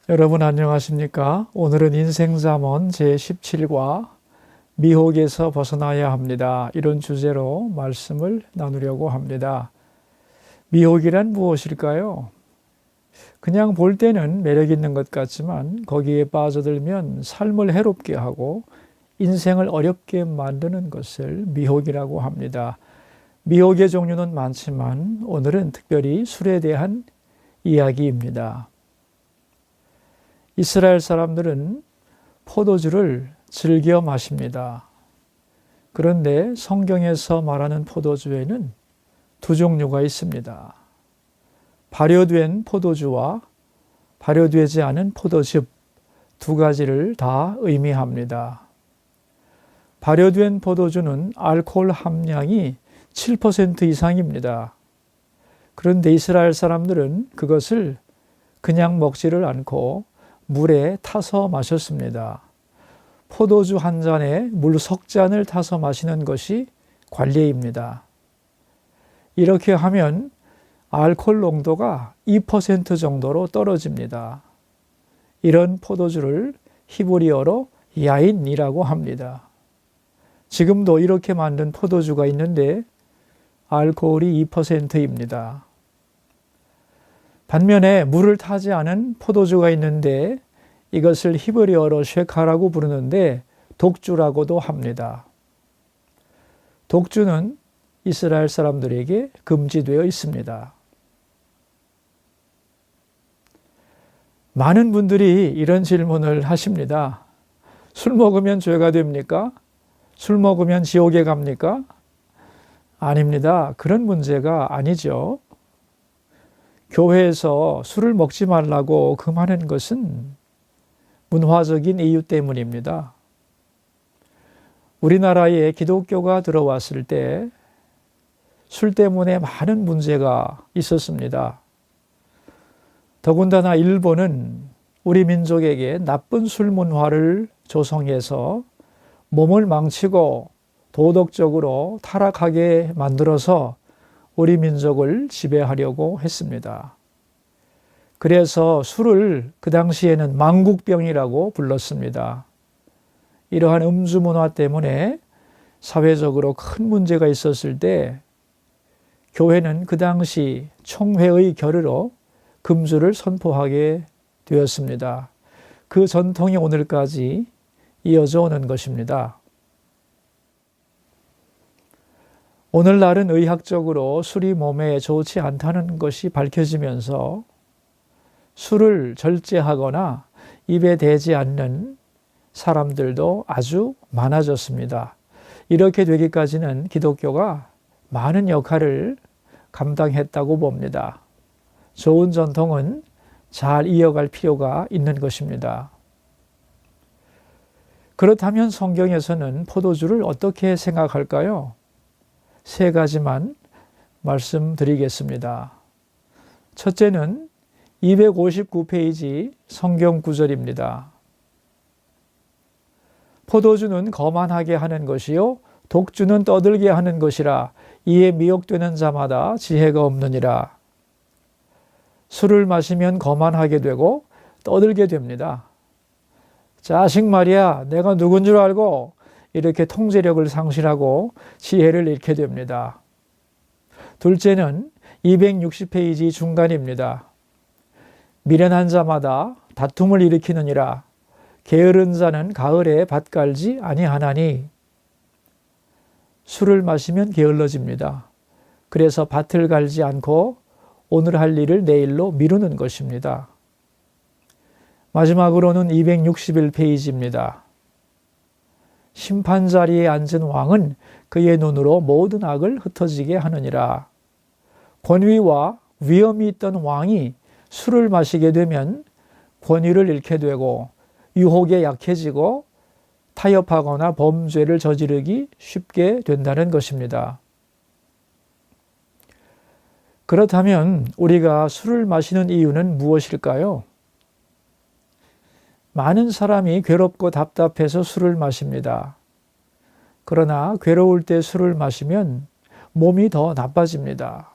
여러분 안녕하십니까? 오늘은 인생잠언 제17과 미혹에서 벗어나야 합니다. 이런 주제로 말씀을 나누려고 합니다. 미혹이란 무엇일까요? 그냥 볼 때는 매력 있는 것 같지만 거기에 빠져들면 삶을 해롭게 하고 인생을 어렵게 만드는 것을 미혹이라고 합니다. 미혹의 종류는 많지만 오늘은 특별히 술에 대한 이야기입니다. 이스라엘 사람들은 포도주를 즐겨 마십니다. 그런데 성경에서 말하는 포도주에는 두 종류가 있습니다. 발효된 포도주와 발효되지 않은 포도즙 두 가지를 다 의미합니다. 발효된 포도주는 알코올 함량이 7% 이상입니다. 그런데 이스라엘 사람들은 그것을 그냥 먹지를 않고 물에 타서 마셨습니다. 포도주 한 잔에 물 석 잔을 타서 마시는 것이 관례입니다. 이렇게 하면 알코올 농도가 2% 정도로 떨어집니다. 이런 포도주를 히브리어로 야인이라고 합니다. 지금도 이렇게 만든 포도주가 있는데 알코올이 2%입니다. 반면에 물을 타지 않은 포도주가 있는데 이것을 히브리어로 쉐카라고 부르는데 독주라고도 합니다. 독주는 이스라엘 사람들에게 금지되어 있습니다. 많은 분들이 이런 질문을 하십니다. 술 먹으면 죄가 됩니까? 술 먹으면 지옥에 갑니까? 아닙니다. 그런 문제가 아니죠. 교회에서 술을 먹지 말라고 금하는 것은 문화적인 이유 때문입니다. 우리나라에 기독교가 들어왔을 때 술 때문에 많은 문제가 있었습니다. 더군다나 일본은 우리 민족에게 나쁜 술 문화를 조성해서 몸을 망치고 도덕적으로 타락하게 만들어서 우리 민족을 지배하려고 했습니다. 그래서 술을 그 당시에는 망국병이라고 불렀습니다. 이러한 음주 문화 때문에 사회적으로 큰 문제가 있었을 때 교회는 그 당시 총회의 결의로 금주를 선포하게 되었습니다. 그 전통이 오늘까지 이어져 오는 것입니다. 오늘날은 의학적으로 술이 몸에 좋지 않다는 것이 밝혀지면서 술을 절제하거나 입에 대지 않는 사람들도 아주 많아졌습니다. 이렇게 되기까지는 기독교가 많은 역할을 감당했다고 봅니다. 좋은 전통은 잘 이어갈 필요가 있는 것입니다. 그렇다면 성경에서는 포도주를 어떻게 생각할까요? 세 가지만 말씀드리겠습니다. 첫째는 259페이지 성경 구절입니다. 포도주는 거만하게 하는 것이요 독주는 떠들게 하는 것이라 이에 미혹되는 자마다 지혜가 없느니라. 술을 마시면 거만하게 되고 떠들게 됩니다. 자식 말이야, 내가 누군 줄 알고 이렇게 통제력을 상실하고 지혜를 잃게 됩니다. 둘째는 260페이지 중간입니다. 미련한 자마다 다툼을 일으키느니라. 게으른 자는 가을에 밭 갈지 아니하나니. 술을 마시면 게을러집니다. 그래서 밭을 갈지 않고 오늘 할 일을 내일로 미루는 것입니다. 마지막으로는 261페이지입니다. 심판 자리에 앉은 왕은 그의 눈으로 모든 악을 흩어지게 하느니라. 권위와 위엄이 있던 왕이 술을 마시게 되면 권위를 잃게 되고 유혹에 약해지고 타협하거나 범죄를 저지르기 쉽게 된다는 것입니다. 그렇다면 우리가 술을 마시는 이유는 무엇일까요? 많은 사람이 괴롭고 답답해서 술을 마십니다. 그러나 괴로울 때 술을 마시면 몸이 더 나빠집니다.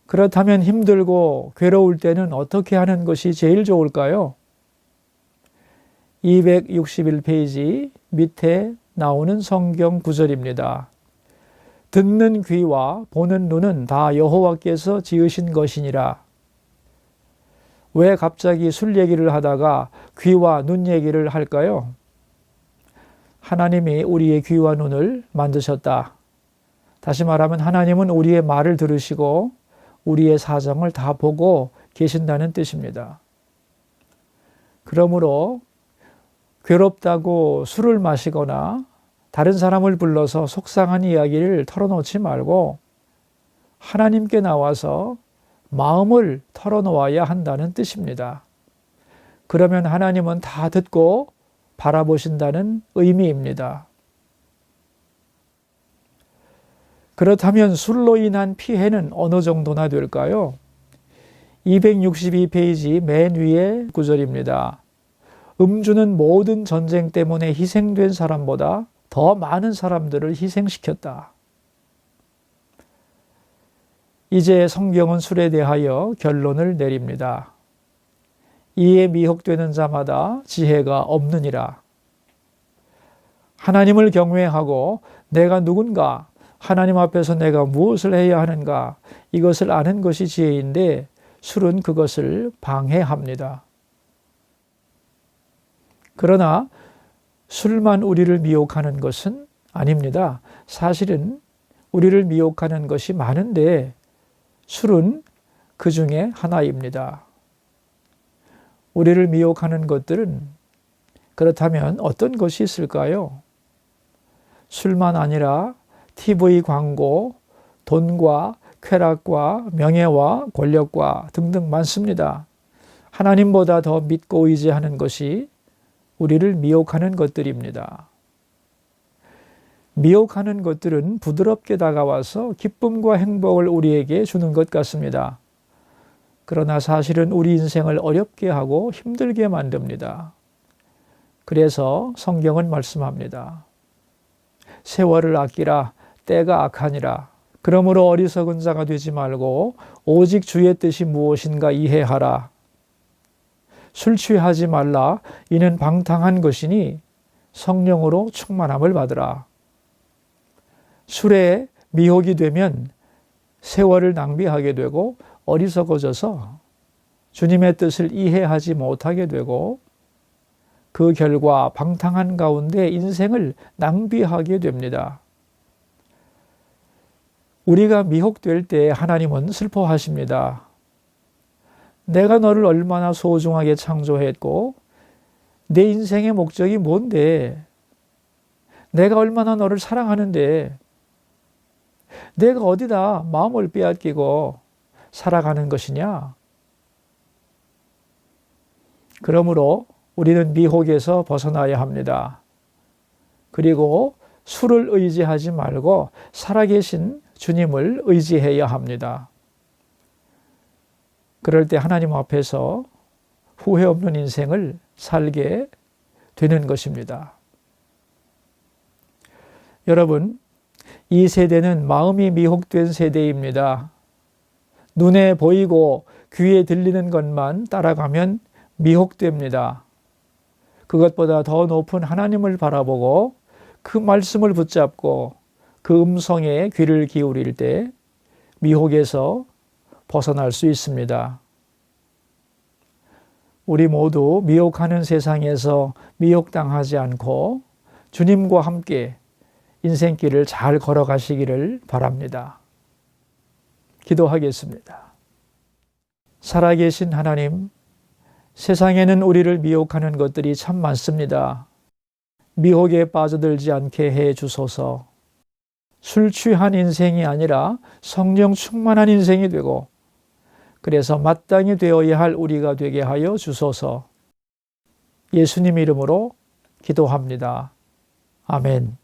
그렇다면 힘들고 괴로울 때는 어떻게 하는 것이 제일 좋을까요? 261페이지 밑에 나오는 성경 구절입니다. 듣는 귀와 보는 눈은 다 여호와께서 지으신 것이니라. 왜 갑자기 술 얘기를 하다가 귀와 눈 얘기를 할까요? 하나님이 우리의 귀와 눈을 만드셨다. 다시 말하면 하나님은 우리의 말을 들으시고 우리의 사정을 다 보고 계신다는 뜻입니다. 그러므로 괴롭다고 술을 마시거나 다른 사람을 불러서 속상한 이야기를 털어놓지 말고 하나님께 나와서 마음을 털어놓아야 한다는 뜻입니다. 그러면 하나님은 다 듣고 바라보신다는 의미입니다. 그렇다면 술로 인한 피해는 어느 정도나 될까요? 262페이지 맨 위의 구절입니다. 음주는 모든 전쟁 때문에 희생된 사람보다 더 많은 사람들을 희생시켰다. 이제 성경은 술에 대하여 결론을 내립니다. 이에 미혹되는 자마다 지혜가 없느니라. 하나님을 경외하고 내가 누군가, 하나님 앞에서 내가 무엇을 해야 하는가, 이것을 아는 것이 지혜인데 술은 그것을 방해합니다. 그러나 술만 우리를 미혹하는 것은 아닙니다. 사실은 우리를 미혹하는 것이 많은데 술은 그 중에 하나입니다. 우리를 미혹하는 것들은 그렇다면 어떤 것이 있을까요? 술만 아니라 TV 광고, 돈과 쾌락과 명예와 권력과 등등 많습니다. 하나님보다 더 믿고 의지하는 것이 우리를 미혹하는 것들입니다. 미혹하는 것들은 부드럽게 다가와서 기쁨과 행복을 우리에게 주는 것 같습니다. 그러나 사실은 우리 인생을 어렵게 하고 힘들게 만듭니다. 그래서 성경은 말씀합니다. 세월을 아끼라, 때가 악하니라. 그러므로 어리석은 자가 되지 말고 오직 주의 뜻이 무엇인가 이해하라. 술 취하지 말라. 이는 방탕한 것이니 성령으로 충만함을 받으라. 술에 미혹이 되면 세월을 낭비하게 되고 어리석어져서 주님의 뜻을 이해하지 못하게 되고 그 결과 방탕한 가운데 인생을 낭비하게 됩니다. 우리가 미혹될 때 하나님은 슬퍼하십니다. 내가 너를 얼마나 소중하게 창조했고 내 인생의 목적이 뭔데? 내가 얼마나 너를 사랑하는데 내가 어디다 마음을 빼앗기고 살아가는 것이냐? 그러므로 우리는 미혹에서 벗어나야 합니다. 그리고 술을 의지하지 말고 살아계신 주님을 의지해야 합니다. 그럴 때 하나님 앞에서 후회 없는 인생을 살게 되는 것입니다. 여러분, 이 세대는 마음이 미혹된 세대입니다. 눈에 보이고 귀에 들리는 것만 따라가면 미혹됩니다. 그것보다 더 높은 하나님을 바라보고 그 말씀을 붙잡고 그 음성에 귀를 기울일 때 미혹에서 벗어날 수 있습니다. 우리 모두 미혹하는 세상에서 미혹당하지 않고 주님과 함께 인생길을 잘 걸어가시기를 바랍니다. 기도하겠습니다. 살아계신 하나님, 세상에는 우리를 미혹하는 것들이 참 많습니다. 미혹에 빠져들지 않게 해 주소서. 술 취한 인생이 아니라 성령 충만한 인생이 되고 그래서 마땅히 되어야 할 우리가 되게 하여 주소서. 예수님 이름으로 기도합니다. 아멘.